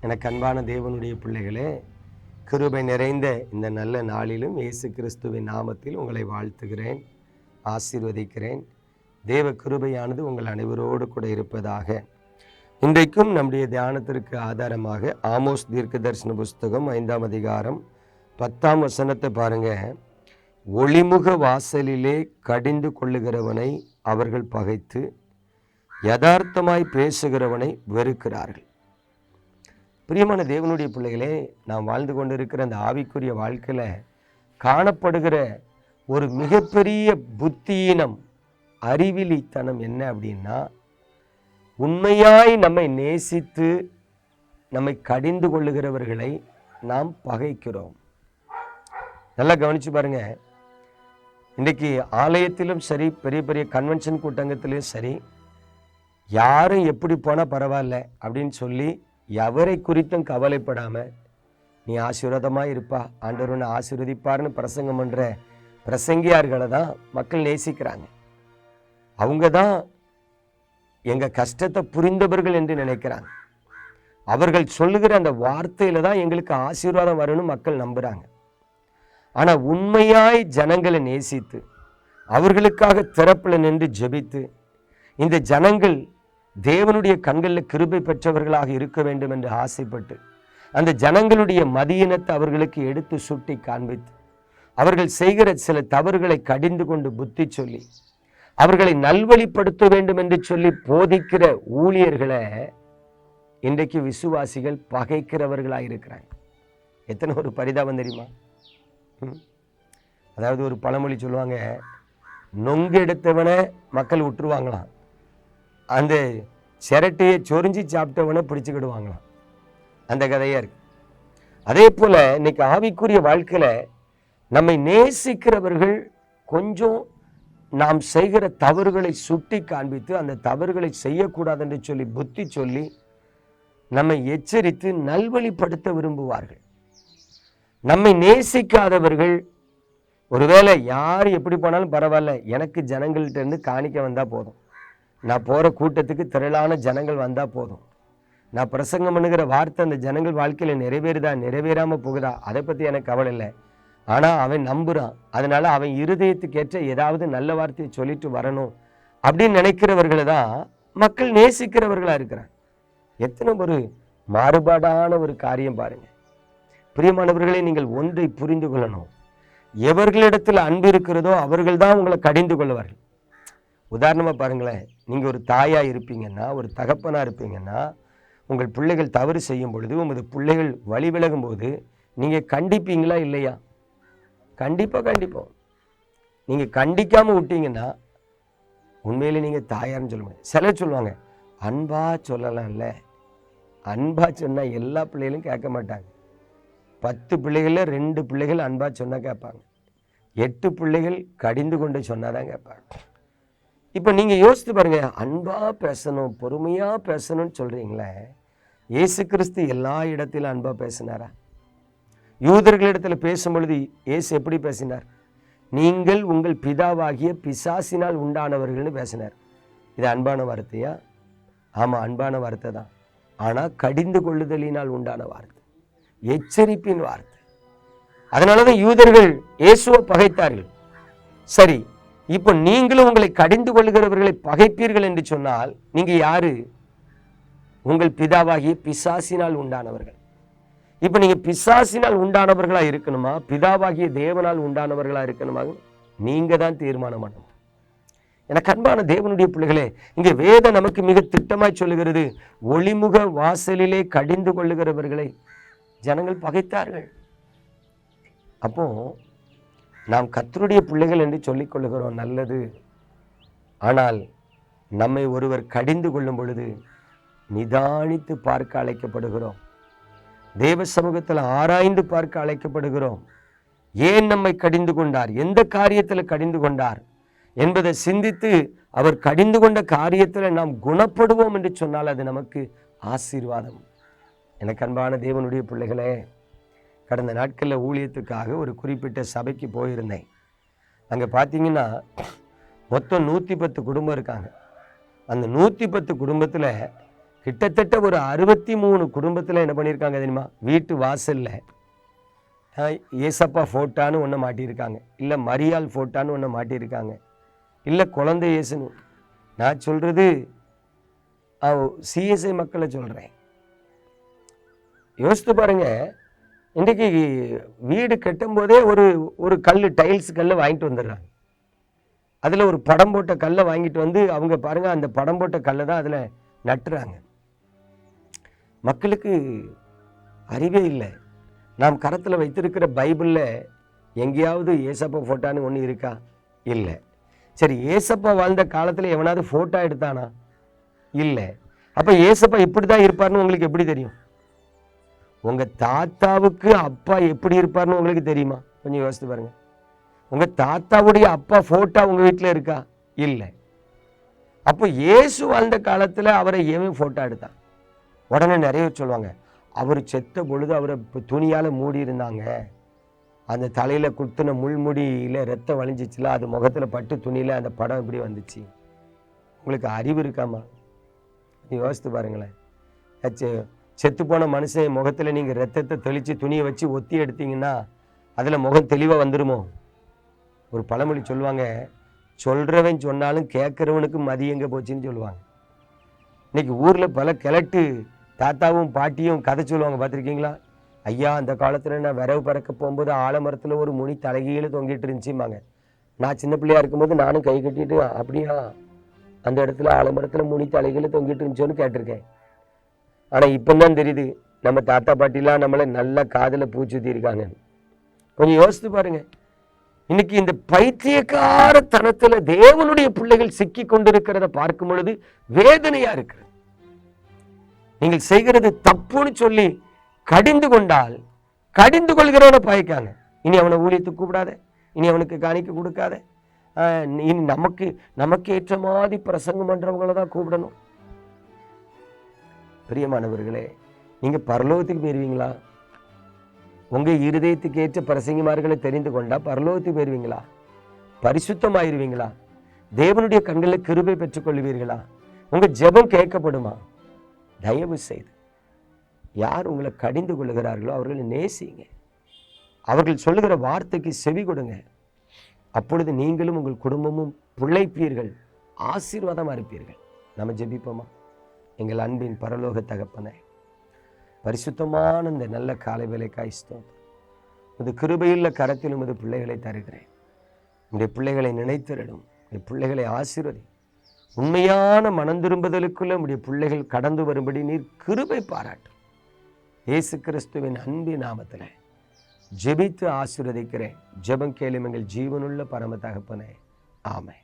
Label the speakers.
Speaker 1: எனக்கு அன்பான தேவனுடைய பிள்ளைகளே, கிருபை நிறைந்த இந்த நல்ல நாளிலும் இயேசு கிறிஸ்துவின் நாமத்தில் உங்களை வாழ்த்துகிறேன், ஆசீர்வதிக்கிறேன். தேவ கிருபையானது உங்கள் அனைவரோடு கூட இருப்பதாக. இன்றைக்கும் நம்முடைய தியானத்திற்கு ஆதாரமாக ஆமோஸ் தீர்க்கதரிசன புஸ்தகம் 5ஆம் அதிகாரம் 10ஆம் வசனத்தை பாருங்க. ஒளிமுக வாசலிலே கடிந்து கொள்ளுகிறவனை அவர்கள் பகைத்து யதார்த்தமாய் பேசுகிறவனை வெறுக்கிறார்கள். பிரியமான தேவனுடைய பிள்ளைகளே, நாம் வாழ்ந்து கொண்டிருக்கிற அந்த ஆவிக்குரிய வாழ்க்கையில் காணப்படுகிற ஒரு மிகப்பெரிய புத்தியினம், அறிவிலித்தனம் என்ன அப்படின்னா, உண்மையாய் நம்மை நேசித்து நம்மை கடிந்து கொள்ளுகிறவர்களை நாம் பகைக்கிறோம். நல்லா கவனிச்சு பாருங்க. இன்றைக்கி ஆலயத்திலும் சரி, பெரிய பெரிய கன்வென்ஷன் கூட்டங்கத்திலும் சரி, யாரும் எப்படி போனால் பரவாயில்ல அப்படின்னு சொல்லி எவரை குறித்தும் கவலைப்படாமல், நீ ஆசீர்வாதமாக இருப்பா, ஆண்டவர் உன்னை ஆசீர்வதிப்பார்னு பிரசங்கம் பண்ணுற பிரசங்கியார்களை தான் மக்கள் நேசிக்கிறாங்க. அவங்க தான் எங்கள் கஷ்டத்தை புரிந்தவர்கள் என்று நினைக்கிறாங்க. அவர்கள் சொல்லுகிற அந்த வார்த்தையில் தான் எங்களுக்கு ஆசீர்வாதம் வரும்னு மக்கள் நம்புகிறாங்க. ஆனால் உண்மையாய் ஜனங்களை நேசித்து அவர்களுக்காக திறப்பில் நின்று ஜெபித்து, இந்த ஜனங்கள் தேவனுடைய கண்களில் கிருபை பெற்றவர்களாக இருக்க வேண்டும் என்று ஆசைப்பட்டு, அந்த ஜனங்களுடைய மதியினத்தை அவர்களுக்கு எடுத்து சுட்டி காண்பித்து, அவர்கள் செய்கிற சில தவறுகளை கடிந்து கொண்டு புத்தி சொல்லி அவர்களை நல்வழிப்படுத்த வேண்டும் என்று சொல்லி போதிக்கிற ஊழியர்களை இன்றைக்கு விசுவாசிகள் பகைக்கிறவர்களாக இருக்கிறாங்க. எத்தனை ஒரு பரிதாபம் தெரியுமா? அதாவது ஒரு பழமொழி சொல்லுவாங்க, நொங்கு எடுத்தவனை மக்கள் விட்டுருவாங்களாம், அந்த சிரட்டையை சொரிஞ்சு சாப்பிட்டவனை பிடிச்சுக்கிடுவாங்களாம். அந்த கதையாக இருக்கு. அதே போல் இன்னைக்கு ஆவிக்குரிய வாழ்க்கையில் நம்மை நேசிக்கிறவர்கள் கொஞ்சம் நாம் செய்கிற தவறுகளை சுட்டி காண்பித்து, அந்த தவறுகளை செய்யக்கூடாது என்று சொல்லி புத்தி சொல்லி நம்மை எச்சரித்து நல்வழிப்படுத்த விரும்புவார்கள். நம்மை நேசிக்காதவர்கள், ஒருவேளை யார் எப்படி போனாலும் பரவாயில்ல, எனக்கு ஜனங்கள்கிட்ட இருந்து காணிக்க வந்தால் போதும், நான் போகிற கூட்டத்துக்கு திரளான ஜனங்கள் வந்தால் போதும், நான் பிரசங்கம் பண்ணுகிற வார்த்தை அந்த ஜனங்கள் வாழ்க்கையில் நிறைவேறுதா நிறைவேறாமல் போகுதா அதை பற்றி எனக்கு கவலை இல்லை, ஆனால் அவன் நம்புகிறான், அதனால் அவன் இருதயத்துக்கேற்ற ஏதாவது நல்ல வார்த்தையை சொல்லிட்டு வரணும் அப்படின்னு நினைக்கிறவர்களை தான் மக்கள் நேசிக்கிறவர்களாக இருக்கிறாங்க. எத்தனை ஒரு மாறுபாடான ஒரு காரியம் பாருங்கள். பிரியமானவர்களை, நீங்கள் ஒன்றை புரிந்து கொள்ளணும். எவர்களிடத்தில் அன்பு இருக்கிறதோ அவர்கள் தான் உங்களை கடிந்து கொள்வார்கள். உதாரணமாக பாருங்களேன், நீங்கள் ஒரு தாயாக இருப்பீங்கன்னா, ஒரு தகப்பனாக இருப்பீங்கன்னா, உங்கள் பிள்ளைகள் தவறு செய்யும் பொழுது, உங்களது பிள்ளைகள் வழி விலகும் போது நீங்கள் கண்டிப்பீங்களா இல்லையா? கண்டிப்போம். நீங்கள் கண்டிக்காமல் விட்டீங்கன்னா உண்மையிலே நீங்கள் தாயார்னு சொல்ல முடியாது. சிலர் சொல்லுவாங்க, அன்பா சொல்லலாம்ல. அன்பா சொன்னால் எல்லா பிள்ளைகளும் கேட்க மாட்டாங்க. 10 பிள்ளைகளில் 2 பிள்ளைகள் அன்பா சொன்னால் கேட்பாங்க. 8 பிள்ளைகள் கடிந்து கொண்டு சொன்னால் தான் கேட்பாங்க. இப்போ நீங்கள் யோசித்து பாருங்கள், அன்பாக பேசணும், பொறுமையாக பேசணும்னு சொல்கிறீங்களே, இயேசு கிறிஸ்து எல்லா இடத்திலும் அன்பாக பேசினாரா? யூதர்களிடத்தில் பேசும்பொழுது இயேசு எப்படி பேசினார்? நீங்கள் உங்கள் பிதாவாகிய பிசாசினால் உண்டானவர்கள்னு பேசினார். இது அன்பான வார்த்தையா? ஆமாம், அன்பான வார்த்தை தான். ஆனால் கடிந்து கொள்ளுதலினால் உண்டான வார்த்தை, எச்சரிப்பின் வார்த்தை. அதனால தான் யூதர்கள் இயேசுவை பகைத்தார்கள். சரி, இப்போ நீங்களும் உங்களை கடிந்து கொள்ளுகிறவர்களை பகைப்பீர்கள் என்று சொன்னால் நீங்கள் யாரு? உங்கள் பிதாவாகிய பிசாசினால் உண்டானவர்கள். இப்போ நீங்கள் பிசாசினால் உண்டானவர்களாக இருக்கணுமா, பிதாவாகிய தேவனால் உண்டானவர்களாக இருக்கணுமா? நீங்கள் தான் தீர்மானம் பண்ணணும். எனக்கு அன்பான தேவனுடைய பிள்ளைகளே, இங்கே வேதம் நமக்கு மிக திட்டமாய் சொல்லுகிறது, ஒளிமுக வாசலிலே கடிந்து கொள்ளுகிறவர்களை ஜனங்கள் பகைத்தார்கள். அப்போ நாம் கர்த்தருடைய பிள்ளைகள் என்று சொல்லிக் கொள்ளுகிறோம், நல்லது. ஆனால் நம்மை ஒருவர் கடிந்து கொள்ளும் பொழுது நிதானித்து பார்க்க அழைக்கப்படுகிறோம். தேவ சமூகத்தில் ஆராய்ந்து பார்க்க அழைக்கப்படுகிறோம். ஏன் நம்மை கடிந்து கொண்டார், எந்த காரியத்தில் கடிந்து கொண்டார் என்பதை சிந்தித்து அவர் கடிந்து கொண்ட காரியத்தில் நாம் குணப்படுவோம் என்று சொன்னால் அது நமக்கு ஆசீர்வாதம். எனக்கு அன்பான தேவனுடைய பிள்ளைகளே, கடந்த நாட்களில் ஊழியத்துக்காக ஒரு குறிப்பிட்ட சபைக்கு போயிருந்தேன். அங்கே பார்த்தீங்கன்னா மொத்தம் 110 குடும்பம் இருக்காங்க. அந்த 110 குடும்பத்தில் கிட்டத்தட்ட ஒரு 63 குடும்பத்தில் என்ன பண்ணியிருக்காங்க தெரியுமா? வீட்டு வாசல்ல ஏசப்பா ஃபோட்டான்னு ஒன்று மாட்டியிருக்காங்க, இல்லை மரியாள் ஃபோட்டான்னு ஒன்று மாட்டியிருக்காங்க, இல்லை குழந்தை இயேசுன்னு. நான் சொல்கிறது சிஎஸ்ஐ மக்களை சொல்கிறேன். யோசித்து பாருங்க. இன்றைக்கு வீடு கட்டும்போதே ஒரு கல், டைல்ஸ் கல்லை வாங்கிட்டு வந்துடுறாங்க. அதில் ஒரு படம் போட்ட கல்லை வாங்கிட்டு வந்து அவங்க பாருங்க, அந்த படம் போட்ட கல்லை தான் அதில் நட்டுறாங்க. மக்களுக்கு அறிவே இல்லை. நாம் கரத்தில் வைத்திருக்கிற பைபிளில் எங்கேயாவது ஏசப்பா ஃபோட்டான்னு ஒன்று இருக்கா? இல்லை. சரி, ஏசப்பா வாழ்ந்த காலத்தில் எவனாவது ஃபோட்டோ எடுத்தானா? இல்லை. அப்போ ஏசப்பா இப்படி தான் இருப்பார்னு உங்களுக்கு எப்படி தெரியும்? உங்கள் தாத்தாவுக்கு அப்பா எப்படி இருப்பார்னு உங்களுக்கு தெரியுமா? கொஞ்சம் யோசித்து பாருங்க. உங்கள் தாத்தாவுடைய அப்பா ஃபோட்டோ உங்கள் வீட்டில் இருக்கா? இல்லை. அப்போ இயேசு வாழ்ந்த காலத்தில் அவரை ஏன் ஃபோட்டோ எடுத்தான்? உடனே நிறைய சொல்லுவாங்க, அவர் செத்த பொழுது அவரை துணியால் மூடி இருந்தாங்க, அந்த தலையில் குத்துன முள்முடியில் ரத்தம் வழிஞ்சிச்சுல, அது முகத்தில் பட்டு துணியில் அந்த படம் இப்படி வந்துச்சு. உங்களுக்கு அறிவு இருக்காமா? யோசித்து பாருங்களேன். செத்து போன மனுஷன் முகத்தில் நீங்கள் ரத்தத்தை தெளித்து துணியை வச்சு ஒத்தி எடுத்தீங்கன்னா அதில் முகம் தெளிவாக வந்துடுமோ? ஒரு பழமொழி சொல்லுவாங்க, சொல்கிறவன் சொன்னாலும் கேட்குறவனுக்கு மதி எங்கே போச்சுன்னு சொல்லுவாங்க. இன்னைக்கு ஊரில் பல கிழட்டு தாத்தாவும் பாட்டியும் கதை சொல்லுவாங்க, பார்த்துருக்கீங்களா? ஐயா, அந்த காலத்தில் நான் விரவு பறக்க போகும்போது ஆலமரத்தில் ஒரு முனி தலைகீழே தொங்கிட்டு இருந்துச்சும்பாங்க. நான் சின்ன பிள்ளையா இருக்கும்போது நானும் கை கட்டிட்டு, அப்படியா அந்த இடத்துல ஆலமரத்தில் முனி தலைகீழே தொங்கிட்டு இருந்துச்சோன்னு கேட்டிருக்கேன். ஆனால் இப்போ தான் தெரியுது நம்ம தாத்தா பாட்டிலாம் நம்மளை நல்லா காதில் பூச்சுத்தி இருக்காங்க. கொஞ்சம் யோசித்து பாருங்க. இன்னைக்கு இந்த பைத்தியக்கார தனத்தில் தேவனுடைய பிள்ளைகள் சிக்கி கொண்டிருக்கிறத பார்க்கும் பொழுது வேதனையா இருக்கு. நீங்கள் செய்கிறது தப்புன்னு சொல்லி கடிந்து கொண்டால் கடிந்து கொள்கிறவனை பாய்க்காங்க. இனி அவனை ஊழியத்துக்கு கூப்பிடாத, இனி அவனுக்கு காணிக்க கொடுக்காத, இனி நமக்கு ஏற்ற மாதிரி பிரசங்கம் பண்றவங்கள தான் கூப்பிடணும். பிரியமானவர்களே, நீங்க பரலோகத்துக்கு போயிருவீங்களா? உங்க இருதயத்துக்கு ஏற்ற பிரசங்கிமார்களை தெரிந்து கொண்டா பரலோகத்துக்கு போயிருவீங்களா? பரிசுத்தமாயிருவீங்களா? தேவனுடைய கண்களில் கிருபை பெற்றுக்கொள்வீர்களா? உங்க ஜெபம் கேட்கப்படுமா? தயவு செய்து யார் உங்களை கடிந்து கொள்ளுகிறார்களோ அவர்களை நேசிங்க. அவர்கள் சொல்லுகிற வார்த்தைக்கு செவி கொடுங்க. அப்பொழுது நீங்களும் உங்கள் குடும்பமும் பிழைப்பீர்கள், ஆசீர்வாதமாக இருப்பீர்கள். நம்ம ஜெபிப்போமா? எங்கள் அன்பின் பரலோக தகப்பனே, பரிசுத்தமான இந்த நல்ல காலை வேளைக்காய் ஸ்தோத்திரம். உமது கிருபையுள்ள கரத்தில் உமது பிள்ளைகளை தருகிறேன். உங்களுடைய பிள்ளைகளை நினைத்திரடும், உங்களுடைய பிள்ளைகளை ஆசீர்வதி. உண்மையான மனம் திரும்புதலுக்குள்ள உடைய பிள்ளைகள் கடந்து வரும்படி நீர் கிருபை பாராட்டும். இயேசு கிறிஸ்துவின் அன்பின் நாமத்தில் ஜெபித்து ஆசீர்வதிக்கிறேன். ஜெபம் கேளும் எங்கள் ஜீவனுள்ள பரம தகப்பனே. ஆமென்.